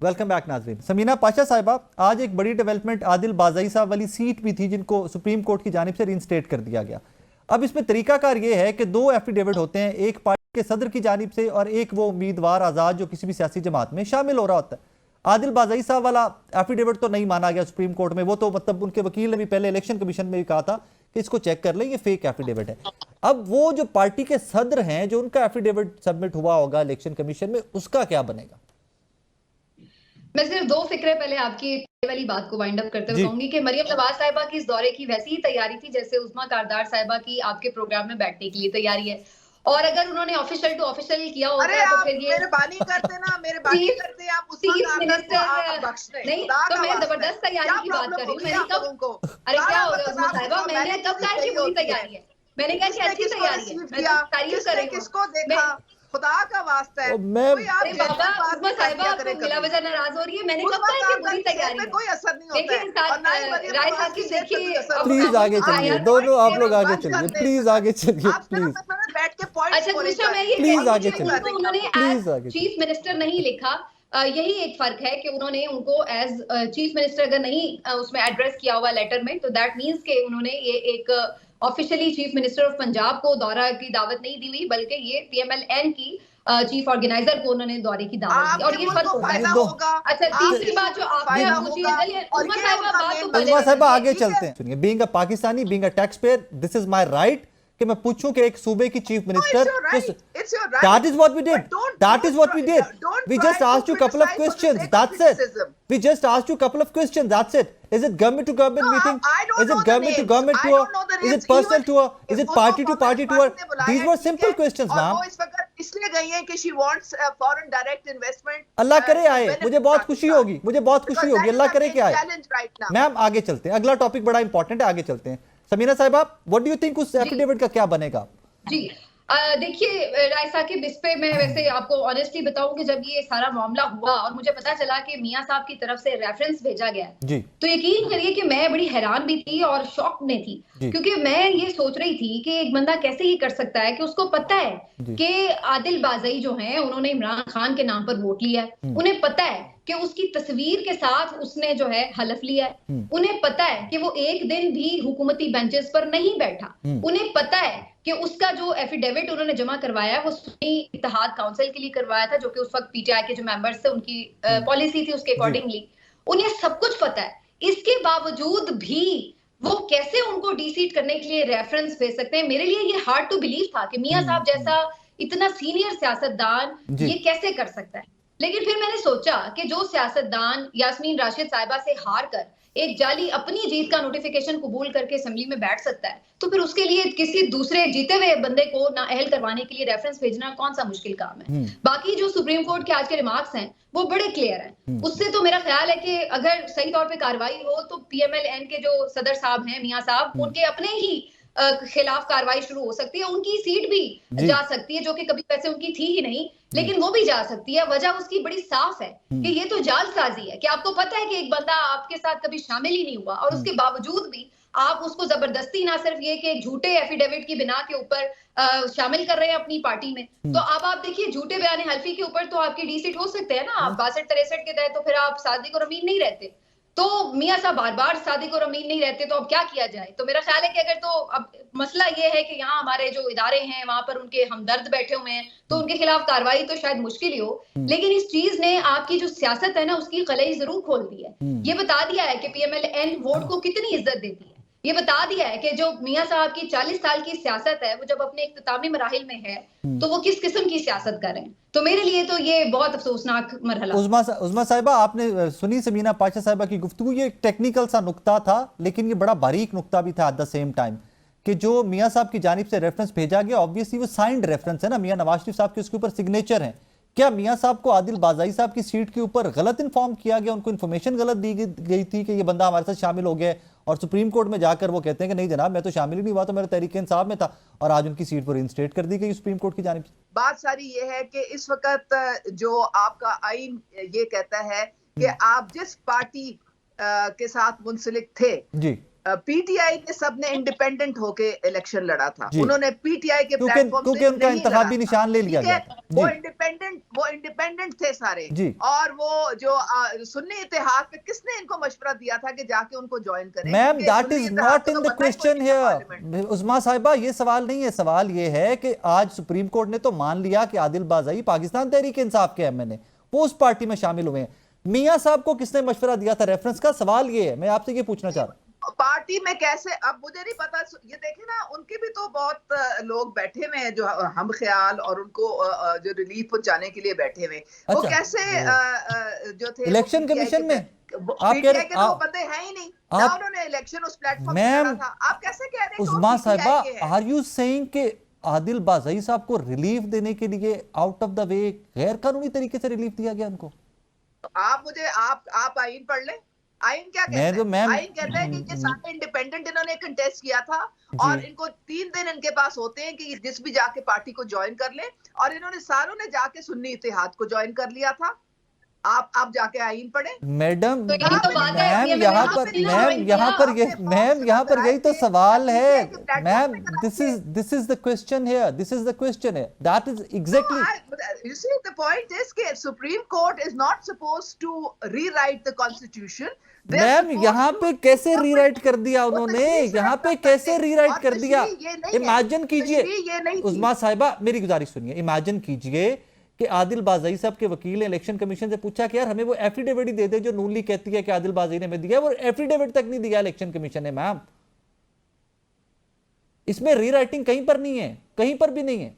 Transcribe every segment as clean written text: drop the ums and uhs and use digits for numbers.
Welcome back नाजरीन। समीना पाशा साहिबा, आज एक बड़ी डेवलपमेंट आदिल बाज़ई साहब वाली सीट भी थी जिनको सुप्रीम कोर्ट की जानिब से रीइंस्टेट कर दिया गया। अब इसमें तरीकाकार ये है कि दो एफिडेविट होते हैं, एक पार्टी के सदर की जानिब से और एक वो उम्मीदवार आज़ाद जो किसी भी सियासी जमात में शामिल हो रहा होता है। आदिल बाज़ई साहब वाला एफिडेविट तो नहीं माना गया सुप्रीम कोर्ट में, वो तो मतलब उनके वकील ने भी पहले इलेक्शन कमीशन में भी कहा था कि इसको चेक कर लें, ये फेक एफिडेविट है। अब वो जो पार्टी के सदर हैं जो उनका एफिडेविट सबमिट हुआ होगा इलेक्शन कमीशन में, उसका क्या बनेगा? मैं सिर्फ दो फिक्रे पहले आपकी वाली बात को वाइंड अप करते हुए कहूंगी कि मरियम नवाज साहिबा की इस दौरे की वैसी ही तैयारी थी जैसे उस्मा कारदार साहिबा की आपके प्रोग्राम में बैठने के लिए तैयारी है। और अगर उन्होंने ऑफिशियल टू ऑफिशियल किया होता तो फिर ये मेहरबानी करते ना, मेहरबानी करते आप उस्मा कारदार को बख्श दें। नहीं तो मैं जबरदस्त तैयारी की बात कर रही हूँ। मैंने कब, अरे क्या हो गया उस्मा साहिबा, मैंने कब कहा कि बुरी तैयारी है? मैंने कहा कि अच्छी तैयारी है, मैं तो तारीफ कर रही हूँ। किसको देखा, खुदा का वास्ता है। अरे बाबा उस्मा साहिबा आपको बिला वजह नाराज हो रही है। मैंने कब कहा कि बुरी तैयारी है? कोई असर नहीं होता है। और ना ही राय साहब की देखिए, प्लीज आगे चलिए, दोनों आप लोग आगे चलिए, प्लीज आगे चलिए, प्लीज बैठ के पॉइंट्स। अच्छा दूसरा मैं ये प्लीज आगे चलिए, उन्होंने प्लीज आगे चीफ मिनिस्टर नहीं लिखा। यही एक फर्क है कि उन्होंने उनको एज चीफ मिनिस्टर अगर नहीं उसमें एड्रेस किया हुआ लेटर में, तो दैट मींस कि उन्होंने ये एक officially chief minister of Punjab को दौरा की दावत नहीं दी हुई, बल्कि ये पीएमएलएन की चीफ ऑर्गेनाइजर को उन्होंने दौरे की दावत दी। और ये फर्क होगा। अच्छा तीसरी बात जो आपने मुझे उस्मा साहिबा आगे चलते हैं। सुनिए, being a Pakistani, being a tax payer, this is my right कि मैं पूछूं कि एक सूबे की chief minister, that is what we did, that is what we did, we just asked you a couple of questions, that's it, we just asked you a couple of questions, that's it. Is it government to government meeting, is it government to government tour, is it personal tour, is it party to party tour? These were simple questions ma'am. इसलिए गई है कि she wants foreign direct investment। अल्लाह करे आए, मुझे बहुत खुशी होगी, मुझे बहुत खुशी होगी, अल्लाह करे कि आए। मैम आगे चलते हैं, अगला टॉपिक बड़ा इंपॉर्टेंट है, आगे चलते हैं। समीना साहिबा, व्हाट डू यू थिंक उस एफिडेविट का क्या बनेगा? जी देखिए राय साकिब, इस पे मैं वैसे आपको ऑनेस्टली बताऊं कि जब ये सारा मामला हुआ और मुझे पता चला कि मियां साहब की तरफ से रेफरेंस भेजा गया जी, तो यकीन करिए कि मैं बड़ी हैरान भी थी और शॉक में थी, क्योंकि मैं ये सोच रही थी कि एक बंदा कैसे ही कर सकता है कि उसको पता है कि आदिल बाज़ई जो हैं उन्होंने इमरान खान के नाम पर वोट लिया है, उन्हें पता है कि उसकी तस्वीर के साथ उसने जो है हलफ लिया है, उन्हें पता है कि वो एक दिन भी हुकूमती बेंचेस पर नहीं बैठा, उन्हें पता है कि उसका जो एफिडेविट उन्होंने जमा करवाया वो सुन्नी इत्तेहाद काउंसिल के लिए करवाया था, जो कि उस वक्त पीटीआई के जो मेंबर्स थे उनकी पॉलिसी थी, उसके अकॉर्डिंगली उन्हें सब कुछ पता है। इसके बावजूद भी वो कैसे उनको डीसीट करने के लिए रेफरेंस भेज सकते हैं? मेरे लिए ये हार्ड टू बिलीव था कि मियां साहब जैसा इतना सीनियर सियासतदान ये कैसे कर सकता है। लेकिन फिर मैंने सोचा कि जो सियासतदान यास्मीन राशिद साहिबा से हार कर एक जाली अपनी जीत का नोटिफिकेशन कबूल करके असेंबली में बैठ सकता है, तो फिर उसके लिए किसी दूसरे जीते हुए बंदे को नाअहल करवाने के लिए रेफरेंस भेजना कौन सा मुश्किल काम है? बाकी जो सुप्रीम कोर्ट के आज के रिमार्क्स हैं वो बड़े क्लियर हैं। उससे तो मेरा ख्याल है कि अगर सही तौर पे कार्रवाई हो तो पीएमएलएन के जो सदर साहब हैं मियां साहब, उनके अपने ही खिलाफ कार्रवाई शुरू हो सकती है, उनकी सीट भी जा सकती है, जो कि कभी वैसे उनकी थी ही नहीं, लेकिन वो भी जा सकती है। वजह उसकी बड़ी साफ है कि ये तो जालसाजी है कि आपको पता है कि एक बंदा आपके साथ कभी शामिल ही नहीं हुआ और उसके बावजूद भी आप उसको जबरदस्ती ना सिर्फ ये कि झूठे एफिडेविट की बिना के ऊपर शामिल कर रहे हैं अपनी पार्टी में। तो अब आप देखिए झूठे बयान हल्फी के ऊपर तो आपकी डीसीट हो सकते हैं ना, आप 62-63 के तहत, तो फिर आप सादिक और अमीन नहीं रहते। तो मियां साहब बार बार सादिक और अमीन नहीं रहते, तो अब क्या किया जाए? तो मेरा ख्याल है कि अगर तो अब मसला ये है कि यहाँ हमारे जो इदारे हैं वहां पर उनके हमदर्द बैठे हुए हैं, तो उनके खिलाफ कार्रवाई तो शायद मुश्किल ही हो, लेकिन इस चीज ने आपकी जो सियासत है ना उसकी कलई जरूर खोल दी है। ये बता दिया है कि पीएमएलएन वोट को कितनी इज्जत देती है, ये बता दिया है कि जो मियां साहब की 40 साल की सियासत है वो जब अपने इख्तितामी मराहिल में है तो वो किस किस्म की सियासत कर रहे हैं। तो मेरे लिए तो ये बहुत अफसोसनाक मरहला। उस्मा साहिबा, आपने सुनी समीना पाशा साहिबा की गुफ्तगू, ये एक टेक्निकल सा नुक्ता था लेकिन ये बड़ा बारीक नुक्ता भी था एट द सेम टाइम कि जो मियां साहब की जानिब से रेफरेंस भेजा गया, ऑब्वियसली वो साइंड रेफरेंस है ना, मियां नवाज शरीफ साहब के उसके ऊपर सिग्नेचर हैं। क्या मियां साहब को आदिल बाज़ई साहब की सीट के ऊपर गलत इन्फॉर्म किया गया, उनको इन्फॉर्मेशन गलत दी गई थी कि ये बंदा हमारे साथ शामिल हो गया और सुप्रीम कोर्ट में जाकर वो कहते हैं कि नहीं जनाब मैं तो शामिल ही नहीं हुआ, तो मेरा तहरीक इंसाफ में था, और आज उनकी सीट पर रिइंस्टेट कर दी गई सुप्रीम कोर्ट की जानिब से? बात सारी ये है कि इस वक्त जो आपका आईन ये कहता है कि आप जिस पार्टी के साथ मुंसलिक थे जी, पीटीआई ने सबने इंडिपेंडेंट होके इलेक्शन लड़ा था, जी। उन्होंने पीटीआई के क्योंकि प्लेटफॉर्म से उनका नहीं इंतखाबी लड़ा निशान ले लिया ठीक है? गया। वो इंडिपेंडेंट थे सारे जी। और वो जो सुन्नी इत्तेहाद पे किसने इनको मशवरा दिया था कि जाके उनको ज्वाइन करें? मैम क्योंकि that Sunni is Ittehad not को इन तो द पता ही कोई क्वेश्चन नहीं है पार्लियामेंट। हियर। उस्मा साहिबा, ये सवाल नहीं है। सवाल ये है कि आज सुप्रीम कोर्ट ने तो मान लिया कि आदिल बाज़ाई पाकिस्तान तहरीक इंसाफ के एमएनए वो उस पार्टी में शामिल हुए हैं। मियां साहब को किसने मशवरा दिया था रेफरेंस का? सवाल ये है, मैं आपसे ये पूछना चाह रहा हूँ। पार्टी में कैसे, अब मुझे नहीं पता, ये देखे ना, उनके भी तो बहुत लोग बैठे हुए हैं जो हम ख्याल और उनको जो रिलीफ पहुंचाने के लिए बैठे हुए, वो अच्छा, कैसे जो थे इलेक्शन कमीशन में आप कह रहे के तो वो बंदे हैं ही नहीं ना, उन्होंने इलेक्शन उस प्लेटफॉर्म पे मैम, लड़ा था। आप कैसे कह रहे हैं उस्मा साहिबा, आर यू सेइंग कि आदिल बाज़ाई साहब को रिलीफ देने के लिए आउट ऑफ द वे गैर कानूनी तरीके से रिलीफ दिया गया उनको? आप मुझे आप आइन पढ़ लें। आइन क्या कहता है? आइन कहता है कि ये सारे इंडिपेंडेंट इन्होंने कंटेस्ट किया था और इनको 3 दिन इनके पास होते हैं कि जिस भी जाके पार्टी को ज्वाइन कर ले, और इन्होंने सारों ने जाके सुन्नी इत्तेहाद को ज्वाइन कर लिया था। आप जाके आइन पढ़े मैडम। तो यही तो बात है, मैम यहाँ पर यही तो सवाल है ma'am. This is the question here, this is the question है, that is exactly. You see, the point is कि Supreme Court is not supposed to rewrite the Constitution. Ma'am यहाँ पे कैसे रीराइट कर दिया उन्होंने? यहाँ पे कैसे रीराइट कर दिया? इमेजिन कीजिए उस्मा साहिबा, मेरी गुजारिश सुनिए। इमेजिन कीजिए कि आदिल बाज़ाई साहब के वकील ने इलेक्शन कमीशन से पूछा कि यार हमें वो एफिडेविट ही दे दे जो नून लीग कहती है कि आदिल बाज़ाई ने हमें दिया, वो एफिडेविट तक नहीं दिया इलेक्शन कमीशन ने। मैम इसमें रीराइटिंग कहीं पर नहीं है, कहीं पर भी नहीं है।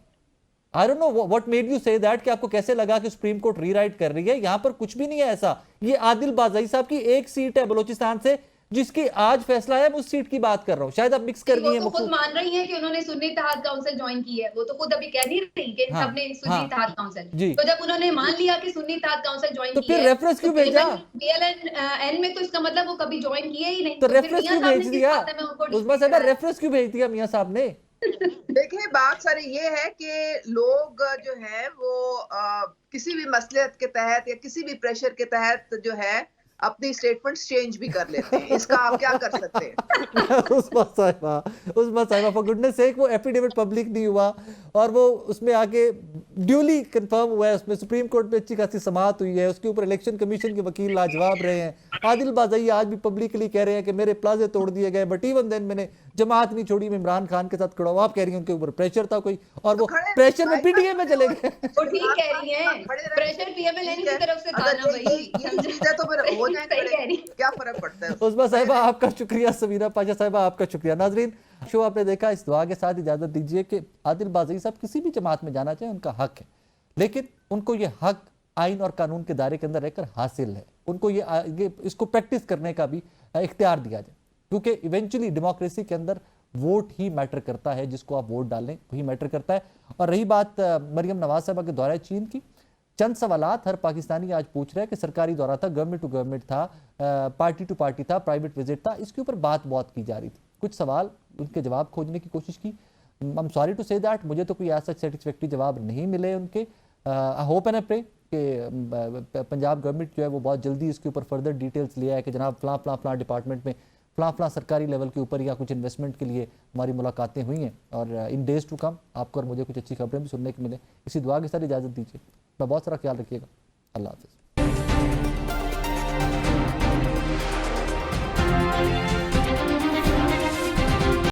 I don't know what made you say that, कि आपको कैसे लगा कि सुप्रीम कोर्ट रीराइट कर रही है? यहां पर कुछ भी नहीं है ऐसा। ये आदिल बाज़ाई साहब की एक सीट है बलोचिस्तान से जिसकी आज फैसला है, उस सीट की बात कर रहा हूं। शायद आप मिक्स कर रही हैं। वो तो खुद मान रही हैं कि उन्होंने सुन्नी इत्तेहाद काउंसिल ज्वाइन की है, वो तो खुद अभी कह नहीं रही कि सबने सुन्नी इत्तेहाद काउंसिल। तो जब उन्होंने मान लिया कि सुन्नी इत्तेहाद काउंसिल ज्वाइन की है, तो फिर रेफरेंस क्यों भेजा? बीएलएन में तो इसका मतलब वो कभी ज्वाइन किए ही नहीं। तो रेफरेंस क्यों भेज दिया? उस्मा साहिबा, रेफरेंस क्यों भेज दिया मियां साहब ने? देखिए, बात सारी ये है कि लोग जो है वो किसी भी मसलहत के तहत या किसी भी प्रेशर के तहत जो है अपनी स्टेटमेंट्स चेंज भी कर लेते हैं। इसका आप क्या कर सकते हैं? उस्मा साहिबा फॉर गुडनेस सेक, वो एफिडेविट पब्लिक नहीं हुआ और वो उसमें आके ड्यूली कंफर्म हुआ है, उसमें सुप्रीम कोर्ट में अच्छी खासी समाअत हुई है, उसके ऊपर इलेक्शन कमीशन के वकील लाजवाब रहे हैं। आदिल बाज़ाई आज भी पब्लिकली कह रहे हैं कि मेरे प्लाजे तोड़ दिए गए, बट इवन देन मैंने जमात नहीं छोड़ी, मैं इमरान खान के साथ खड़ा हूं। आप कह रही हैं उनके ऊपर प्रेशर था कोई, और वो प्रेशर में पीटीए में चले गए। वो ठीक कह रही हैं, प्रेशर पीएमएलएन की तरफ से था ना भाई। ये तो फिर हो जाए, क्या फर्क पड़ता है? उस्मा साहिबा आपका शुक्रिया, समीरा पाशा साहिबा आपका शुक्रिया। नाजरीन, शो आपने देखा, इस दुआ के साथ इजाजत दीजिए कि आदिल बाज़ाई साहब किसी भी जमात में जाना चाहे उनका हक है, लेकिन उनको ये हक आइन और कानून के दायरे के अंदर रहकर हासिल है। उनको ये इसको प्रैक्टिस करने का भी इख्तियार दिया जाए, क्योंकि इवेंचुअली डेमोक्रेसी के अंदर वोट ही मैटर करता है, जिसको आप वोट डालें वही मैटर करता है। और रही बात मरियम नवाज साहबा के दौरे चीन की, चंद सवालात हर पाकिस्तानी आज पूछ रहे हैं कि सरकारी दौरा था, गवर्नमेंट टू गवर्नमेंट था, पार्टी टू पार्टी था, प्राइवेट विजिट था, इसके ऊपर बात बहुत की जा रही थी। कुछ सवाल उनके जवाब खोजने की कोशिश की। I am sorry to say that, मुझे तो कोई ऐसा सेटिस्फैक्टरी जवाब नहीं मिले उनके। I hope and I pray कि पंजाब गवर्नमेंट जो है वो बहुत जल्दी इसके ऊपर फर्दर डिटेल्स लिया है कि जनाब फलां डिपार्टमेंट में फलां सरकारी लेवल के ऊपर या कुछ इन्वेस्टमेंट के लिए हमारी मुलाकातें हुई हैं, और इन डेज टू कम आपको और मुझे कुछ अच्छी खबरें भी सुनने को मिले। इसी दुआ के साथ इजाज़त दीजिए, अपना बहुत सारा ख्याल रखिएगा। अल्लाह हाफ़िज़।